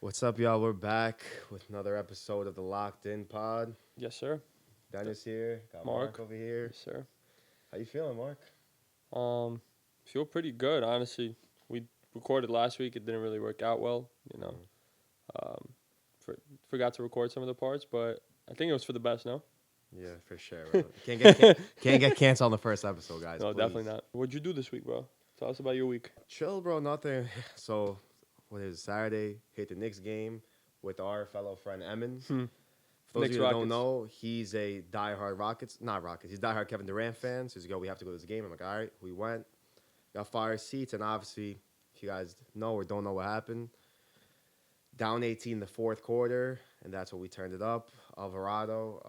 What's up, y'all? We're back with another episode of the Locked In Pod. Yes, sir. Dennis here, got Mark over here. Yes, sir. How you feeling, Mark? Feel pretty good, honestly. We recorded last week. It didn't really work out well, Um, forgot to record some of the parts, but I think it was for the best. No, Yeah, for sure. Bro. Can't get canceled on the first episode, guys. no, please. definitely not. What'd you do this week, bro? Tell us about your week. Chill, bro. Nothing. So, what is it, Saturday? Hit the Knicks game with our fellow friend Emmons. Hmm. For those Knicks of you that Rockets. don't know, he's a diehard Rockets. He's a diehard Kevin Durant fan. So he's like, yo, we have to go to this game. I'm like, all right, we went. Got fire seats, and obviously, if you guys know or don't know what happened, down 18 in the fourth quarter, and that's what we turned it up. Alvarado,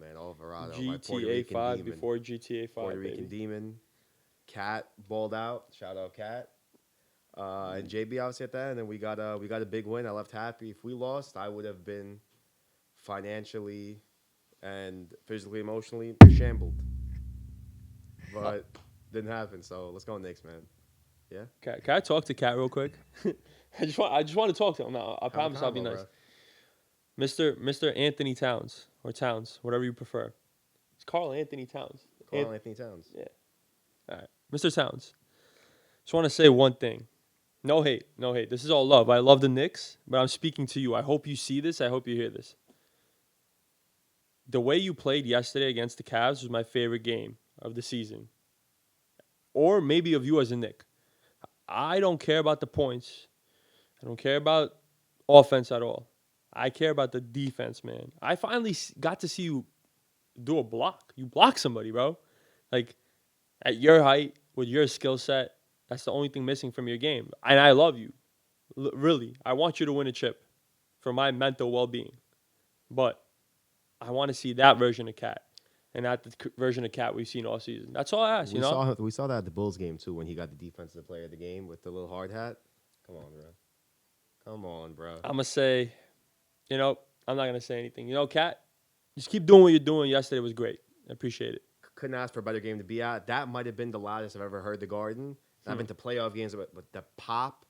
man, my Puerto GTA Rican 5 demon. before GTA 5, Puerto Rican baby. demon. Cat balled out. Shout out Cat. And JB obviously at that, and then we got a big win. I left happy. If we lost, I would have been financially and physically, emotionally shambled. But didn't happen. So let's go Knicks, man. Yeah. Can I talk to Cat real quick? I just want to talk to him. No, I promise I'll be Combo, nice. bro. Mr. Anthony Towns or Towns, whatever you prefer. It's Carl Anthony Towns. Carl Anthony Towns. Yeah. All right. Mr. Towns. Just want to say one thing. No hate. This is all love. I love the Knicks, but I'm speaking to you. I hope you see this. I hope you hear this. The way you played yesterday against the Cavs was my favorite game of the season. Or maybe of you as a Knick. I don't care about the points. I don't care about offense at all. I care about the defense, man. I finally got to see you do a block. You block somebody, bro. Like, at your height, with your skill set, that's the only thing missing from your game. And I love you. Really. I want you to win a chip for my mental well-being. But I want to see that version of Cat and not the version of Cat we've seen all season. That's all I ask, We saw that at the Bulls game too when he got the defensive player of the game with the little hard hat. Come on, bro. I'm going to say, I'm not going to say anything. Cat, just keep doing what you're doing. Yesterday was great. I appreciate it. Couldn't ask for a better game to be at. That might have been the loudest I've ever heard the Garden. I've been to playoff games, but the pop.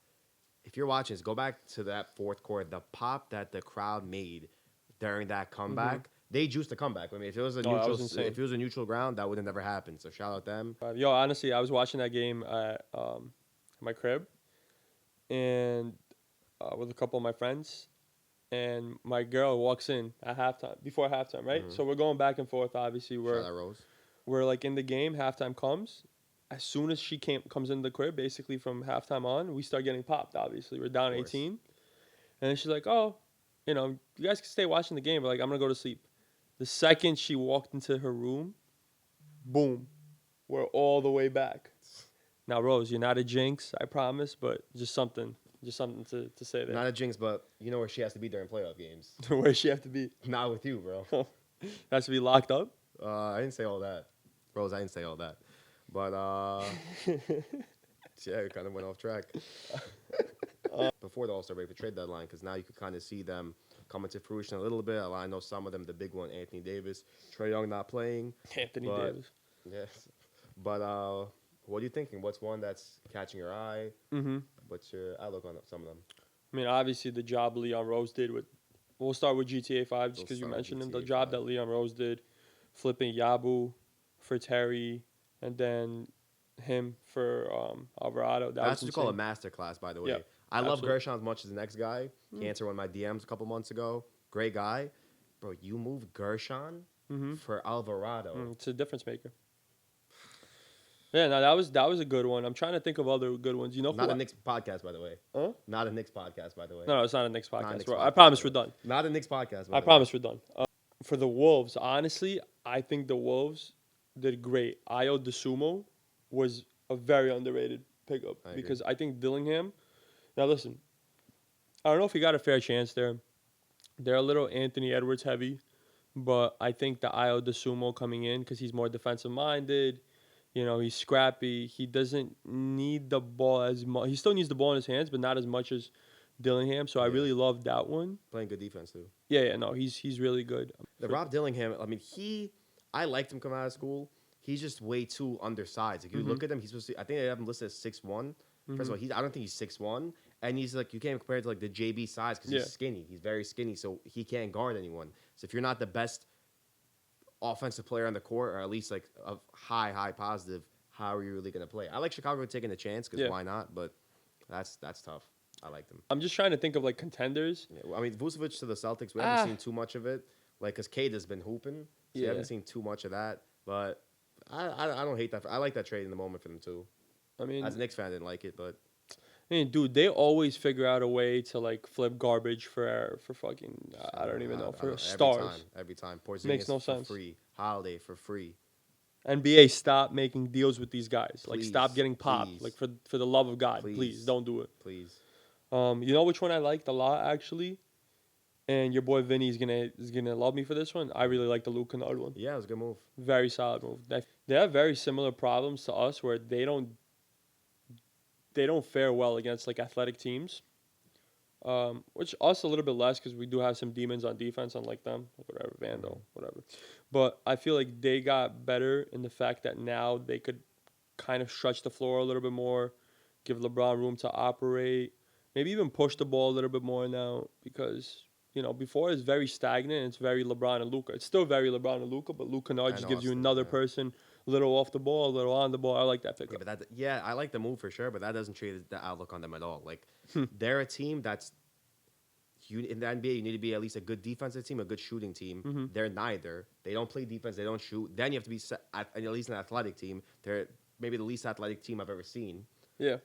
If you're watching this, go back to that fourth quarter. The pop that the crowd made during that comeback, they juiced the comeback. I mean, if it was a neutral ground, that would have never happened. So shout out them. Honestly, I was watching that game at my crib, and with a couple of my friends, and my girl walks in at before halftime, right? Mhm. So we're going back and forth. Obviously, Shout out Rose. we're like in the game. Halftime comes. As soon as she comes in the crib, basically from halftime on, we start getting popped. Obviously, we're down 18, and then she's like, "Oh, you guys can stay watching the game, but like I'm gonna go to sleep." The second she walked into her room, boom, we're all the way back. Now, Rose, you're not a jinx, I promise, but just something to say there. Not a jinx, but you know where she has to be during playoff games. Where she have to be? Not with you, bro. Has to be locked up? I didn't say all that. Rose, I didn't say all that. But, yeah, it kind of went off track. Before the All-Star break, the trade deadline, because now you could kind of see them coming to fruition a little bit. I know some of them, the big one, Anthony Davis. Trae Young not playing. Anthony Davis. Yes. But what are you thinking? What's one that's catching your eye? Mm-hmm. What's your outlook on some of them? I mean, obviously, the job Leon Rose did with... We'll start with GTA 5 just because you mentioned him. The job that Leon Rose did, flipping Yabu for Terry, and then him for Alvarado. That's what you call a master class, by the way. Yeah, I love absolutely. Gershon as much as the next guy. He answered one of my DMs a couple months ago. Great guy. Bro, you moved Gershon for Alvarado. It's a difference maker. Yeah, no, that was a good one. I'm trying to think of other good ones. Not a Knicks podcast, by the way. Huh? Not a Knicks podcast, by the way. No, it's not a Knicks podcast. Knicks I podcast, promise bro. we're done. Not a Knicks podcast, by I the promise we're done. For the Wolves, honestly, I think the Wolves did great. Ayo DeSumo was a very underrated pickup I agree. because I think Dillingham. Now listen, I don't know if he got a fair chance there. They're a little Anthony Edwards heavy, but I think the Ayo DeSumo coming in because he's more defensive minded. He's scrappy. He doesn't need the ball as much. He still needs the ball in his hands, but not as much as Dillingham. So I really love that one. Playing good defense, too. Yeah, no, he's really good. Rob Dillingham, I mean, I liked him coming out of school. He's just way too undersized. If you look at him, he's supposed to, I think they have him listed as 6'1". First of all, I don't think he's 6'1". And he's like, you can't compare it to like the JB size because Yeah. he's skinny. He's very skinny, so he can't guard anyone. So if you're not the best offensive player on the court, or at least like a high positive, how are you really gonna play? I like Chicago taking a chance because Yeah. why not? But that's tough. I like them. I'm just trying to think of like contenders. Yeah, well, I mean, Vucevic to the Celtics, we Ah. haven't seen too much of it. Like, because Cade has been hooping, so we Yeah. haven't seen too much of that. But I don't hate that. I like that trade in the moment for them too. I mean, As a Knicks fan, I didn't like it, but dude, they always figure out a way to like flip garbage for fucking I don't even know, for stars. Every time. Porzingis Makes no for sense. free. Holiday for free. NBA, stop making deals with these guys. Like, stop Please, getting popped. please. Like, for the love of God, Please. please don't do it. Please. You know which one I liked a lot actually, and your boy Vinny is gonna love me for this one. I really like the Luke Kennard one. Yeah, it was a good move. Very solid move. They have very similar problems to us where they don't fare well against like athletic teams. Which us a little bit less because we do have some demons on defense, unlike them, like whatever, Vandal, whatever. But I feel like they got better in the fact that now they could kind of stretch the floor a little bit more, give LeBron room to operate, maybe even push the ball a little bit more now because, before it's very stagnant. It's very LeBron and Luka. It's still very LeBron and Luka, but Luka Kennard just gives you another person, a little off the ball, a little on the ball. I like that pickup. Yeah, I like the move for sure, but that doesn't change the outlook on them at all. Like, they're a team that's in the NBA, you need to be at least a good defensive team, a good shooting team. Mm-hmm. They're neither. They don't play defense. They don't shoot. Then you have to be at least an athletic team. They're maybe the least athletic team I've ever seen. Yeah.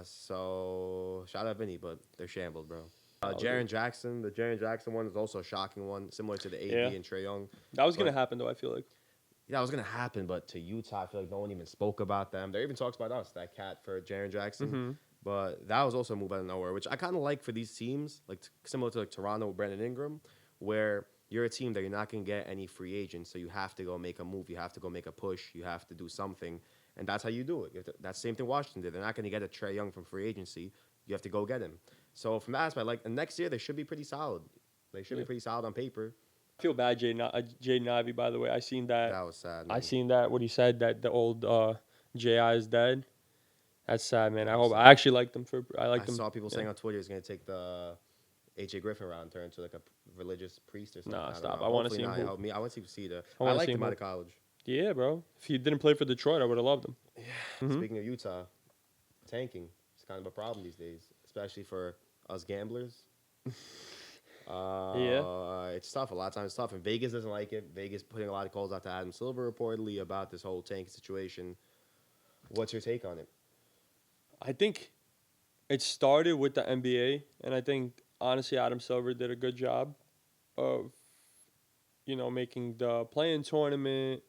So shout out Vinny, but they're shambled, bro. Jaren Jackson. The Jaren Jackson one is also a shocking one, similar to the AD and Trae Young. That was going to happen, though, I feel like. Yeah, it was going to happen, but to Utah, I feel like no one even spoke about them. There even talks about us, that cat for Jaren Jackson. Mm-hmm. But that was also a move out of nowhere, which I kind of like for these teams, like similar to like Toronto with Brandon Ingram, where you're a team that you're not going to get any free agents, so you have to go make a move. You have to go make a push. You have to do something, and that's how you do it. That's the same thing Washington did. They're not going to get a Trae Young from free agency. You have to go get him. So from that aspect, like, and next year, they should be pretty solid. They should be pretty solid on paper. I feel bad, Jaden Ivey, by the way. I seen that. That was sad, man. I seen that, what he said, that the old J.I. is dead. That's sad, man. I actually liked him. I saw people saying on Twitter he's going to take the AJ Griffin route and turn into like a religious priest or something. Nah, stop. I want to see him. I want to see the. I liked him out of college. Yeah, bro. If he didn't play for Detroit, I would have loved him. Yeah. Mm-hmm. Speaking of Utah, tanking is kind of a problem these days, especially for us gamblers. It's tough. A lot of times it's tough, and Vegas doesn't like it. Vegas putting a lot of calls out to Adam Silver reportedly about this whole tanking situation. What's your take on it? I think it started with the NBA, and I think honestly Adam Silver did a good job of, making the play-in tournament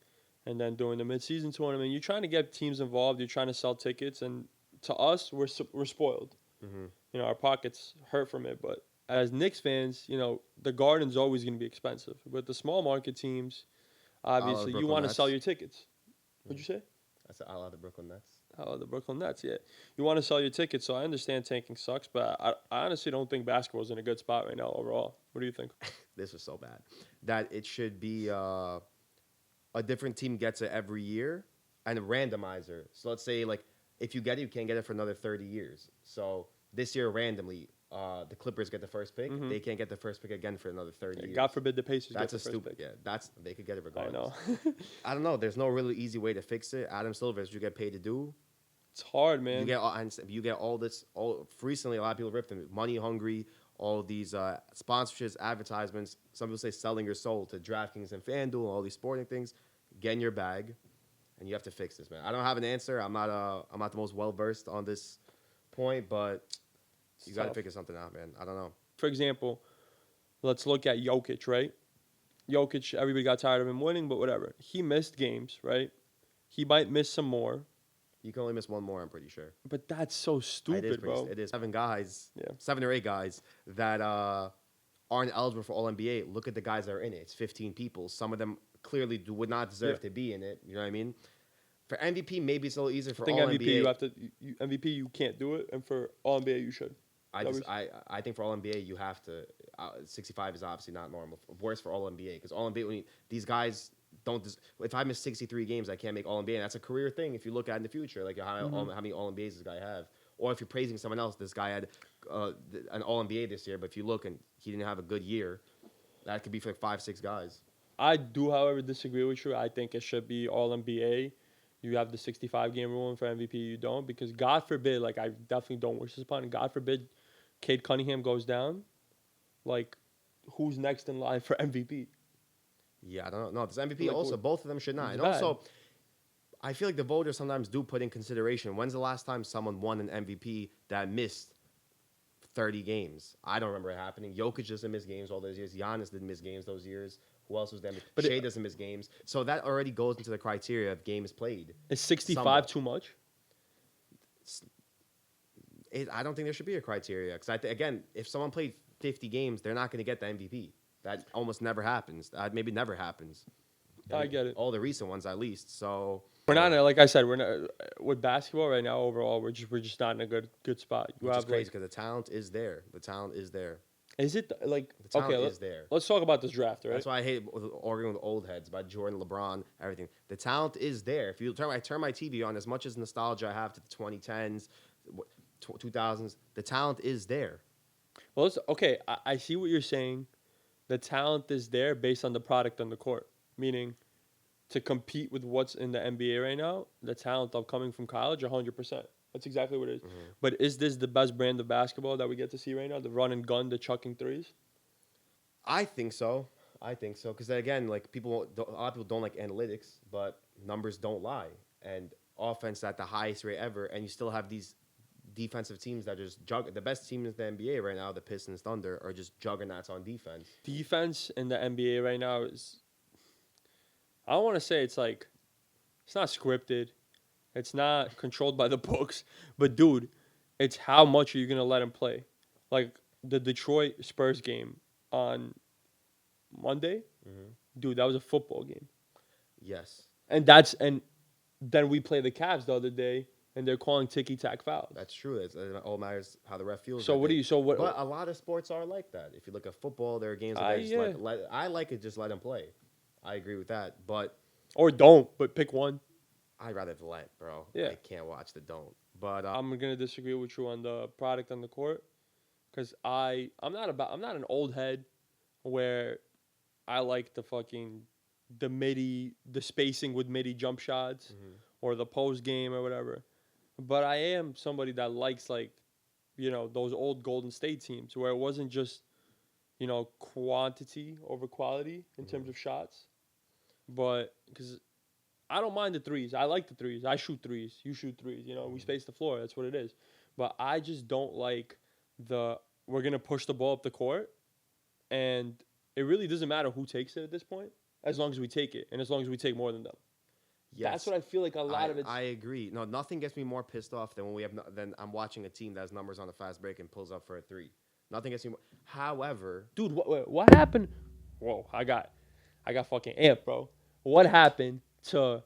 and then doing the mid-season tournament. You're trying to get teams involved. You're trying to sell tickets, and to us, we're spoiled. Mm-hmm. Our pockets hurt from it, but as Knicks fans, the Garden's always going to be expensive. But the small market teams, obviously, you want to sell your tickets. What'd you say? I said I love the Brooklyn Nets. Oh, the Brooklyn Nets, yeah. You want to sell your tickets, so I understand tanking sucks, but I honestly don't think basketball's in a good spot right now overall. What do you think? This was so bad. That it should be a different team gets it every year and a randomizer. So let's say, like, if you get it, you can't get it for another 30 years. So this year, randomly, the Clippers get the first pick. Mm-hmm. They can't get the first pick again for another 30 years. God forbid the Pacers That's get the first pick. Yeah, they could get it regardless. I know. I don't know. There's no really easy way to fix it. Adam Silver, as you get paid to do. It's hard, man. You get all this. Recently, a lot of people ripped them. Money hungry. All these sponsorships, advertisements. Some people say selling your soul to DraftKings and FanDuel and all these sporting things. Get in your bag, and you have to fix this, man. I don't have an answer. I'm not the most well versed on this point, but you got to figure something out, man. I don't know. For example, let's look at Jokic, right? Jokic, everybody got tired of him winning, but whatever. He missed games, right? He might miss some more. You can only miss one more, I'm pretty sure. But that's so stupid, bro. It is 7 or 8 guys that aren't eligible for All-NBA. Look at the guys that are in it. It's 15 people. Some of them clearly would not deserve to be in it. You know what I mean? For MVP, maybe it's a little easier. For MVP, MVP, you can't do it, and for All-NBA, you should. I think for All-NBA, you have to. 65 is obviously not normal. Worse for All-NBA because All-NBA, these guys don't. If I miss 63 games, I can't make All-NBA. And that's a career thing if you look at in the future. Like how many All-NBAs does this guy have? Or if you're praising someone else, this guy had an All NBA this year, but if you look and he didn't have a good year, that could be for like 5, 6 guys. I do, however, disagree with you. I think it should be all NBA. You have the 65 game rule, and for MVP, you don't. Because God forbid, like, I definitely don't wish this upon. God forbid, Cade Cunningham goes down. Like, who's next in line for MVP? Yeah, I don't know. No, this MVP Like, also, both of them should not. it's And also, I feel like the voters sometimes do put in consideration. When's the last time someone won an MVP that missed 30 games? I don't remember it happening. Jokic doesn't miss games all those years. Giannis didn't miss games those years. Who else was there? But Shea doesn't miss games. So that already goes into the criteria of games played. Is 65 Somewhat. too much? I don't think there should be a criteria. Because, again, if someone played 50 games, they're not going to get the MVP. That almost never happens. That maybe never happens. I get it. All the recent ones, at least. So We're not, like I said, we're not with basketball right now. Overall, we're just not in a good spot. You which is have crazy like, because the talent is there. The talent is there. is it like The talent okay? is there. Let's talk about this draft, right? That's why I hate arguing with old heads about Jordan, LeBron, everything. The talent is there. If you I turn my TV on, as much as nostalgia I have to the 2010s, 2000s, the talent is there. Well, okay. I see what you're saying. The talent is there based on the product on the court, meaning to compete with what's in the NBA right now. The talent of coming from college, 100%. That's exactly what it is. Mm-hmm. But is this the best brand of basketball that we get to see right now? The run and gun, the chucking threes. I think so. Because again, like a lot of people don't like analytics, but numbers don't lie. And offense at the highest rate ever, and you still have these defensive teams that just the best team in the NBA right now, the Pistons, Thunder, are just juggernauts on defense. Defense in the NBA right now is, I don't want to say it's like, it's not scripted. It's not controlled by the books. But, dude, it's how much are you going to let him play? Like, the Detroit Spurs game on Monday, dude, that was a football game. Yes. And then we play the Cavs the other day, and they're calling ticky-tack fouls. That's true. It all matters how the ref feels. So, what But a lot of sports are like that. If you look at football, there are games where they just I like it, just let them play. I agree with that. But or don't, but pick one. I'd rather let, bro. Yeah. I can't watch the don't. But I'm gonna disagree with you on the product on the court, because I'm not an old head where I like the spacing with midi jump shots or the post game or whatever. But I am somebody that likes those old Golden State teams where it wasn't just quantity over quality in terms of shots, but because I don't mind the threes. I like the threes. I shoot threes. You shoot threes. We space the floor. That's what it is. But I just don't like we're going to push the ball up the court. And it really doesn't matter who takes it at this point, as long as we take it. And as long as we take more than them. yes, That's what I feel like a lot of it. I agree. No, nothing gets me more pissed off than than I'm watching a team that has numbers on the fast break and pulls up for a three. Nothing gets me more. However, Dude, what happened? Whoa, I got fucking amped, bro. What happened to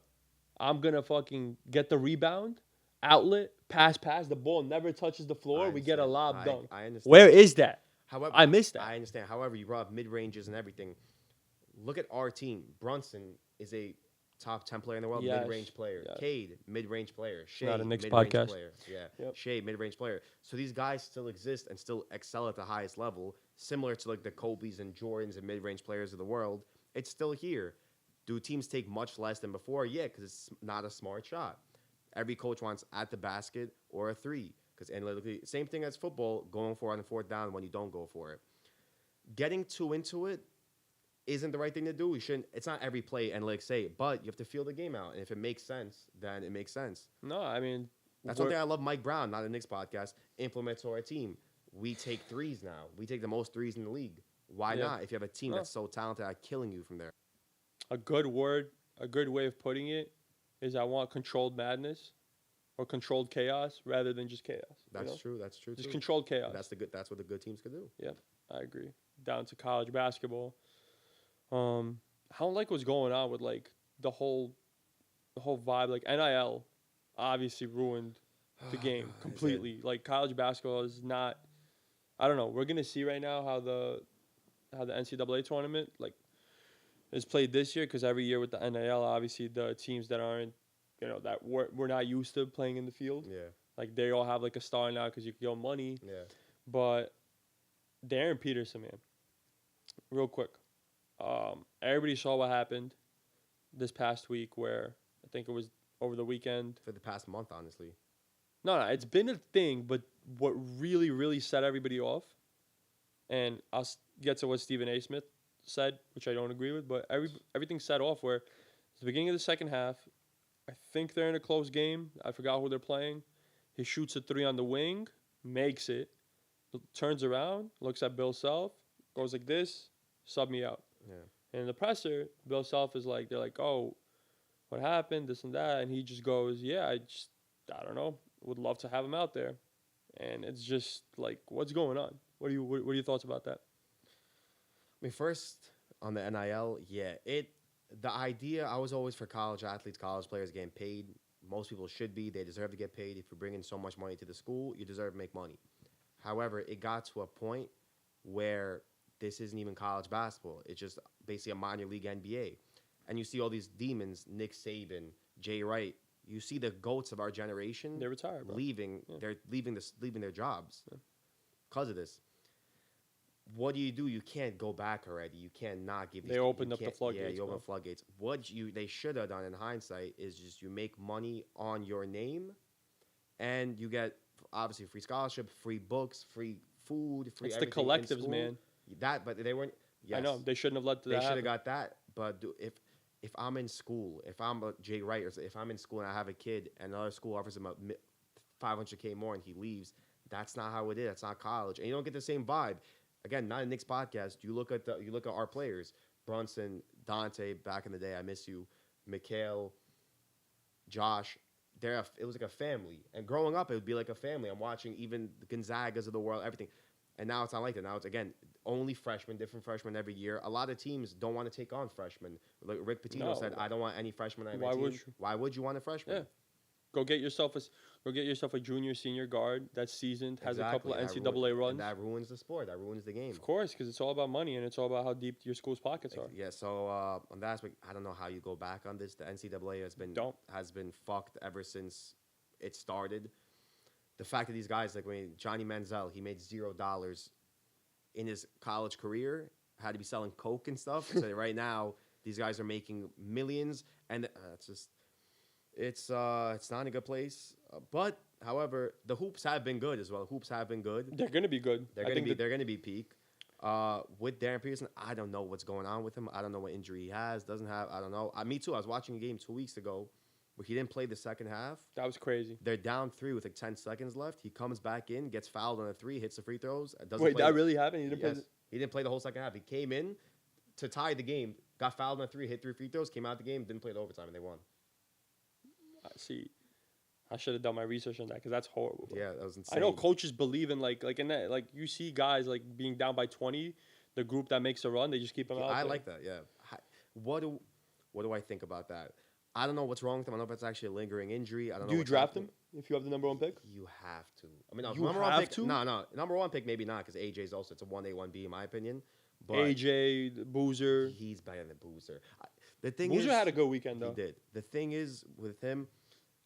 I'm going to fucking get the rebound, outlet, pass, the ball never touches the floor, we get a lob dunk. I understand. Where is that? However, I missed that. I understand. However, you brought up mid-ranges and everything. Look at our team. Brunson is a top 10 player in the world, Yes. mid-range player. Yes. Cade, mid-range player. Shea, Not a Knicks mid-range podcast. player. Yeah, Yep. Shea, mid-range player. So these guys still exist and still excel at the highest level, similar to like the Kobe's and Jordans and mid-range players of the world. It's still here. Do teams take much less than before? Yeah, because it's not a smart shot. Every coach wants at the basket or a three, because analytically, same thing as football, going for it on the fourth down when you don't go for it. Getting too into it isn't the right thing to do. We shouldn't. It's not every play analytics say, but you have to feel the game out, and if it makes sense, then it makes sense. No, I mean, That's one thing I love Mike Brown, not a Knicks podcast, implement to our team. We take threes now. We take the most threes in the league. Why not? If you have a team that's so talented at killing you from there. a good way of putting it is I want controlled madness or controlled chaos rather than just chaos. That's true. That's true. Just too. controlled chaos. That's what the good teams could do. Yeah, I agree. Down to college basketball. I don't like what's going on with like the whole vibe. Like NIL obviously ruined the game completely. Like college basketball is not. I don't know. We're gonna see right now how the NCAA tournament is played this year, because every year with the NIL, obviously the teams that aren't, that we're not used to playing in the field. Yeah. Like they all have like a star now because you can get money. Yeah. But Darren Peterson, man, real quick. Everybody saw what happened this past week, where I think it was over the weekend. For the past month, honestly. No, it's been a thing, but what really, really set everybody off, and I'll get to what Stephen A. Smith said, which I don't agree with, but everything set off where it's the beginning of the second half. I think they're in a close game. I forgot who they're playing. He shoots a three on the wing, makes it, turns around, looks at Bill Self, goes like this, sub me out. Yeah. And in the presser, Bill Self is like, they're like, oh, what happened, this and that, and he just goes, yeah, I don't know, would love to have him out there, and it's just like, what's going on? What are your thoughts about that? I mean, first on the NIL, the idea, I was always for college athletes, college players getting paid. Most people should be. They deserve to get paid. If you're bringing so much money to the school, you deserve to make money. However, it got to a point where this isn't even college basketball. It's just basically a minor league NBA. And you see all these demons, Nick Saban, Jay Wright. You see the GOATs of our generation. They're retired, bro. Leaving. Yeah. They're leaving their jobs because of this. What do? You can't go back already. You can't not give. They opened up the floodgates. Yeah, you open bro. floodgates. They should have done in hindsight is just you make money on your name, and you get obviously free scholarship, free books, free food, free. It's the everything in collectives, school. man. But they weren't. Yes, I know they shouldn't have let that they should happen. have got that. But if I'm in school, if I'm a Jay Wright, or if I'm in school and I have a kid, and another school offers him a $500K more, and he leaves, that's not how it is. That's not college, and you don't get the same vibe. Again, not a Knicks podcast. You look at our players, Brunson, Dante, back in the day. I miss you, Mikhail, Josh. It was like a family, and growing up, it would be like a family. I'm watching even the Gonzagas of the world, everything, and now it's not like that. Now it's again only freshmen, different freshmen every year. A lot of teams don't want to take on freshmen. Like Rick Pitino said, I don't want any freshmen on my team. Why would you want a freshman? Yeah. Go get yourself a junior, senior guard that's seasoned, has a couple of NCAA runs. And that ruins the sport. That ruins the game. Of course, because it's all about money and it's all about how deep your school's pockets are. Yeah. So on that aspect, I don't know how you go back on this. The NCAA has been fucked ever since it started. The fact that these guys like Johnny Manziel, he made $0 in his college career, had to be selling coke and stuff. So right now, these guys are making millions, and it's not in a good place. But however, the hoops have been good as well. Hoops have been good. They're gonna be good. They're gonna be peak. With Darren Peterson, I don't know what's going on with him. I don't know what injury he has, doesn't have. I don't know. Me too. I was watching a game 2 weeks ago where he didn't play the second half. That was crazy. They're down 3 with like 10 seconds left. He comes back in, gets fouled on a 3, hits the free throws. Wait, that really happened? He didn't play the whole second half. He came in to tie the game, got fouled on a 3, hit 3 free throws, came out of the game, didn't play the overtime, and they won. See, I should have done my research on that because that's horrible. Bro. Yeah, that was insane. I know coaches believe in like in that, like you see guys like being down by 20, the group that makes a run, they just keep them out. I there. like that. Yeah. What do I think about that? I don't know what's wrong with him. I don't know if it's actually a lingering injury. I don't know. Do you draft him if you have the number 1 pick? You have to. I mean, no, you number have 1 pick. to? No, number 1 pick maybe not because AJ's also it's a 1A 1B in my opinion. But AJ, Boozer. He's better than Boozer. The thing Boozer is, had a good weekend though. He did. The thing is with him,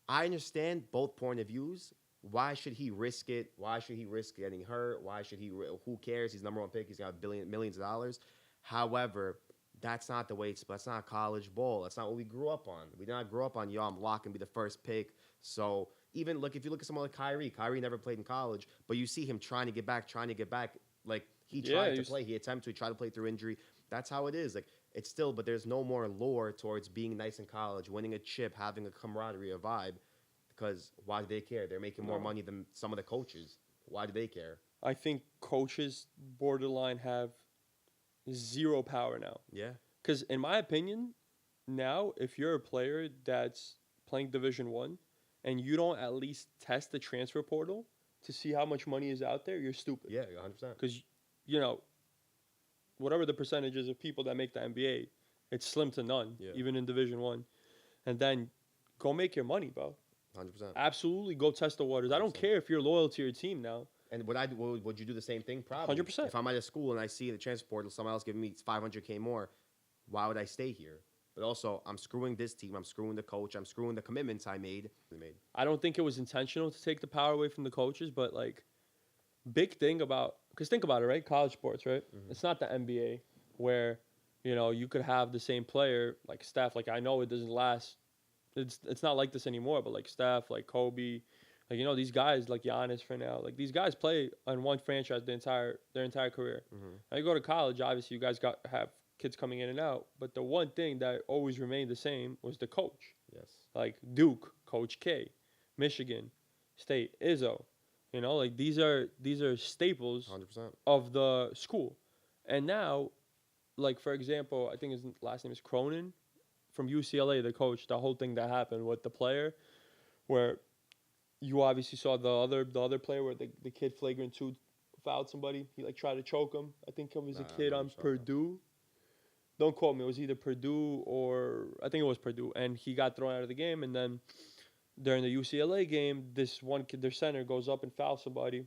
I understand both point of views. Why should he risk it? Why should he risk getting hurt? Why should he? Who cares? He's number 1 pick. He's got millions of dollars. However, that's not the way. That's not college ball. That's not what we grew up on. We did not grow up on I'm lock and be the first pick. So even look, if you look at someone like Kyrie never played in college, but you see him trying to get back. Like he tried to play. He attempted to try to play through injury. That's how it is. Like it's still, but there's no more lore towards being nice in college, winning a chip, having a camaraderie, a vibe. Because why do they care? They're making more money than some of the coaches. Why do they care? I think coaches borderline have 0 power now. Yeah. Because in my opinion, now if you're a player that's playing Division 1 and you don't at least test the transfer portal to see how much money is out there, you're stupid. Yeah, 100%. Because, whatever the percentages of people that make the NBA, it's slim to none, even in Division 1. And then go make your money, bro. 100%. Absolutely go test the waters. 100%. I don't care if you're loyal to your team now. And would you do the same thing? Probably. 100%. If I'm at a school and I see the transfer portal, someone else giving me $500K more, why would I stay here? But also, I'm screwing this team. I'm screwing the coach. I'm screwing the commitments I made. I don't think it was intentional to take the power away from the coaches, but like big thing about because think about it, right? College sports, right? Mhm. It's not the NBA where you could have the same player like Steph. Like I know it doesn't last. It's not like this anymore. But like Steph, like Kobe, like these guys like Giannis for now. Like these guys play on one franchise their entire career. Mhm. Now you go to college, obviously you guys have kids coming in and out. But the one thing that always remained the same was the coach. Yes. Like Duke, Coach K, Michigan State, Izzo. Like these are staples 100%. of the school. And now, like for example, I think his last name is Cronin from UCLA, the coach. The whole thing that happened with the player, where you obviously saw the other player where the kid flagrant two fouled somebody. He like tried to choke him. I think it was a Nah, I kid never on saw that. Purdue. Don't quote me. It was either Purdue or I think it was Purdue, and he got thrown out of the game. And then during the UCLA game, this one kid, their center, goes up and fouls somebody,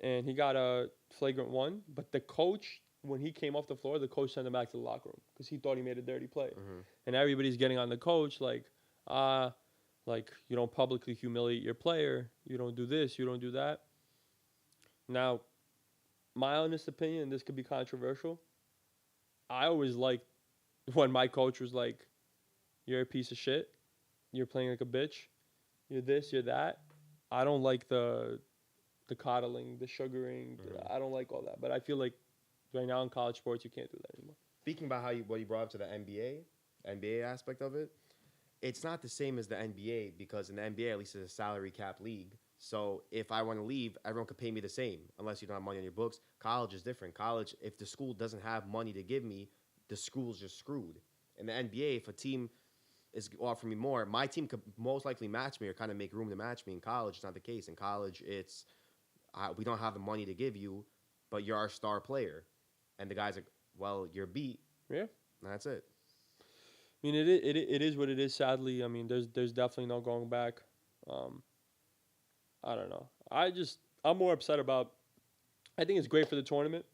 and he got a flagrant one. But the coach, when he came off the floor, the coach sent him back to the locker room because he thought he made a dirty play. Mhm. And everybody's getting on the coach like you don't publicly humiliate your player, you don't do this, you don't do that. Now, my honest opinion, and this could be controversial, I always liked when my coach was like, "You're a piece of shit. You're playing like a bitch. You're this. You're that." I don't like the coddling, the sugaring. Mhm. I don't like all that. But I feel like right now in college sports, you can't do that anymore. Speaking about what you brought up to the NBA aspect of it, it's not the same as the NBA because in the NBA, at least it's a salary cap league. So if I want to leave, everyone could pay me the same unless you don't have money on your books. College is different. College, if the school doesn't have money to give me, the school's just screwed. In the NBA, if a team is offering me more, my team could most likely match me or kind of make room to match me. In college, it's not the case. In college, it's we don't have the money to give you, but you're our star player. And the guy's like, well, you're beat. Yeah. And that's it. I mean, it is what it is. Sadly, I mean, there's definitely no going back. Um, I don't know. I'm more upset about. I think it's great for the tournament.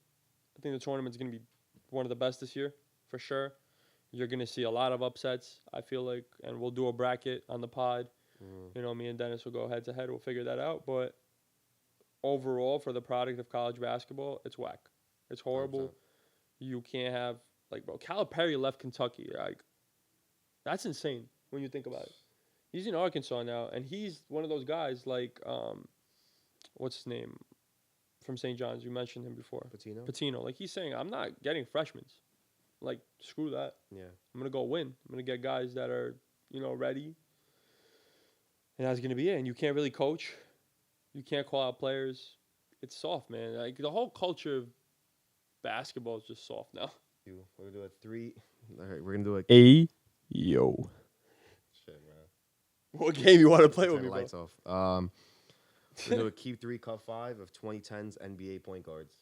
I think the tournament's gonna be one of the best this year for sure. You're gonna see a lot of upsets. I feel like, and we'll do a bracket on the pod. Mm. Me and Dennis will go head to head. We'll figure that out. But overall, for the product of college basketball, it's whack. It's horrible. 100%. You can't have like, bro. Calipari left Kentucky. Like, that's insane when you think about it. He's in Arkansas now, and he's one of those guys like, what's his name, from St. John's. You mentioned him before, Patino? Patino. Like he's saying, I'm not getting freshmen. Like screw that. Yeah. I'm gonna go win. I'm gonna get guys that are ready, and that's gonna be it. And you can't really coach. You can't call out players. It's soft, man. Like the whole culture of basketball is just soft now. We're gonna do a three. All right, we're gonna do a Yo. shit, man. What game you want to play Turn with the me, bro? lights off. We're gonna do a keep three, cut five of 2010's NBA point guards.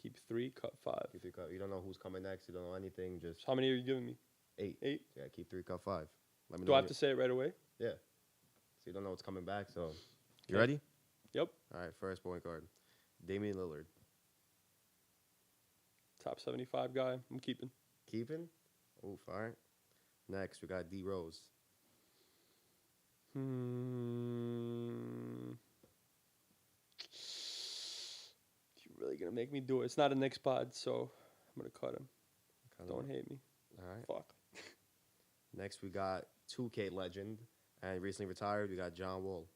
Keep 3, cut 5. Keep three, cut. You don't know who's coming next. You don't know anything. Just So how many are you giving me? 8. 8? Yeah, keep 3, cut 5. Let me Do know. I have to say it right away? So you don't know what's coming back. So you Okay. ready? Yep. All right. First point guard, Damian Lillard. Top 75 guy. I'm keeping. Keeping. Oof. All right. Next, we got D Rose. You're really gonna make me do it. It's not a Knicks pod, so I'm gonna cut him. Kinda Don't hate me. All right. Fuck. Next, we got 2K legend and recently retired. We got John Wall.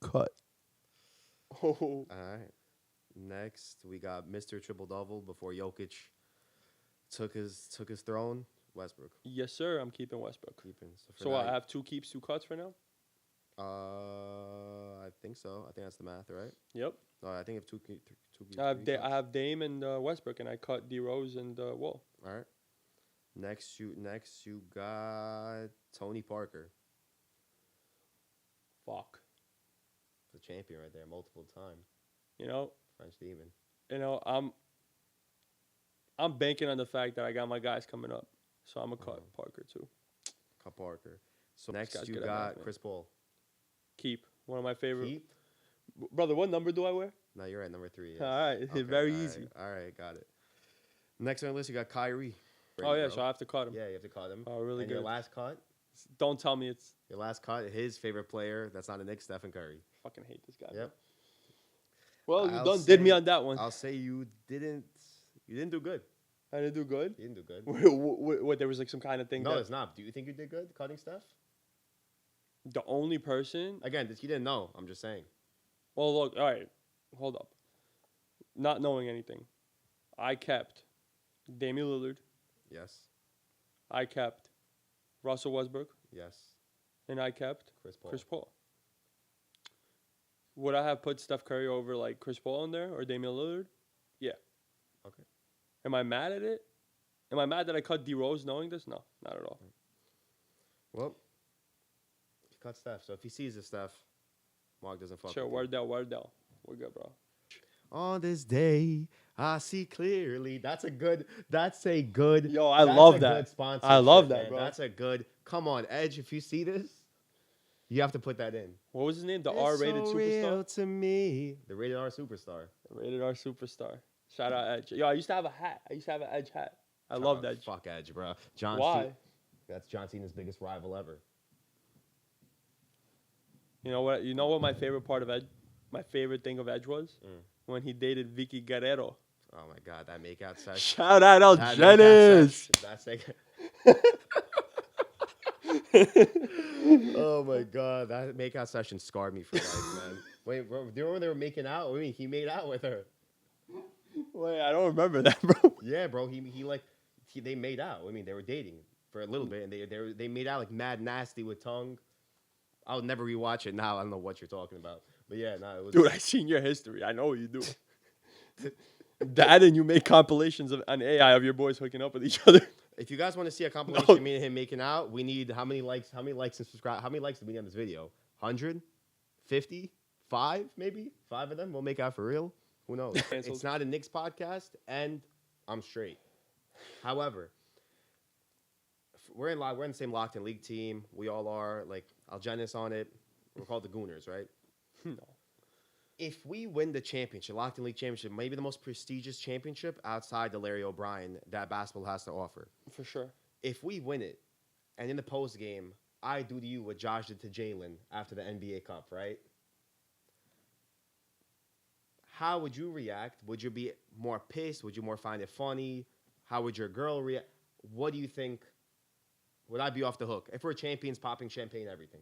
Cut. Oh. All right. Next, we got Mr. Triple Double before Jokic took his throne. Westbrook. Yes, sir. I'm keeping Westbrook. Keeping. So I have 2 keeps, 2 cuts for now. I think so. I think that's the math, right? Yep. No, I think if two keeps. I have Dame and Westbrook, and I cut D Rose and Wall. All right. Next, you got Tony Parker, Fuck. the champion right there, multiple time. French Demon. I'm banking on the fact that I got my guys coming up, so I'm gonna cut Parker too. Cut Parker. So This next, guy's you good at got math, man. Chris Paul. Keep one of my favorite. Keep. Brother, what number do I wear? No, you're at number 3. Yes. All right, Okay, very all right, easy. All right, got it. Next on the list, you got Kyrie. Oh yeah, Bro. so I have to cut him. Yeah, you have to cut him. Oh, really and good. Your last cut, Don't tell me it's his favorite player. That's not a Knicks, Stephen Curry. fucking hate this guy. Yep. Man. Well, you I'll done did me say- on that one. I'll say you didn't do good. I didn't do good. You didn't do good. What, there was like some kind of thing. No, that it's not. Do you think you did good cutting Steph? the only person. Again, he didn't know. I'm just saying. Well, look. All right, hold up. Not knowing anything, I kept Damian Lillard. Yes. I kept Russell Westbrook, Yes. and I kept Chris Paul. Chris Paul. Would I have put Steph Curry over like Chris Paul in there or Damian Lillard? Yeah. Okay. Am I mad at it? Am I mad that I cut D Rose knowing this? No, not at all. Well, you cut Steph. So if he sees this Steph, Mark doesn't fuck Sure, with you. word down. We're good, bro. On this day, I see clearly. That's a good. Yo, I that's love a that. Good sponsorship, I love that, man. bro. That's a good. Come on, Edge. If you see this, you have to put that in. What was his name? The It's R-rated so superstar. real to me. The rated R superstar. Rated R superstar. Shout out Edge. Yo, I used to have a hat. I used to have an Edge hat. I love that. Fuck Edge, bro. John. Why? That's John Cena's biggest rival ever. You know what? You know what my favorite part of Edge, my favorite thing of Edge was when he dated Vicky Guerrero. Oh my god, that makeout session. Shout out El That Jennings. Oh my god, that makeout session scarred me for life, man. Wait, bro, do you remember when they were making out? I mean, he made out with her. Wait, I don't remember that, bro. Yeah, bro. They made out. I mean, they were dating for a little bit, and they made out like mad nasty with tongue. I'll never rewatch it now. I don't know what you're talking about, but yeah, no, it was. Dude, I seen your history. I know what you do. That and you make compilations on AI of your boys hooking up with each other. If you guys want to see a compilation No. of me and him making out, we need how many likes? How many likes and subscribe? How many likes do we need on this video? 100, 50, 5 maybe 5 of them. We'll make out for real. Who knows? Canceled. It's not a Knicks podcast, and I'm straight. However, we're in the same Locked In League team. We all are. Like Algenis on it. We're called the Gooners, right? No. If we win the championship, Locked In League championship, maybe the most prestigious championship outside the Larry O'Brien that basketball has to offer. For sure. If we win it, and in the post game, I do to you what Josh did to Jalen after the NBA Cup, right? How would you react? Would you be more pissed? Would you more find it funny? How would your girl react? What do you think? Would I be off the hook? If we're champions, popping champagne, everything.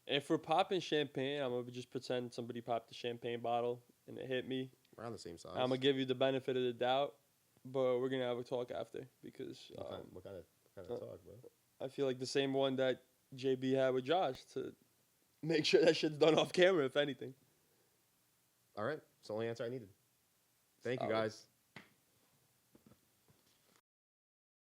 If we're popping champagne, I'm gonna just pretend somebody popped the champagne bottle and it hit me. We're on the same size. I'm gonna give you the benefit of the doubt, but we're gonna have a talk after because What kind of talk, bro? I feel like the same one that JB had with Josh to make sure that shit's done off camera, if anything. All right. That's the only answer I needed. Thank you, Solid. guys.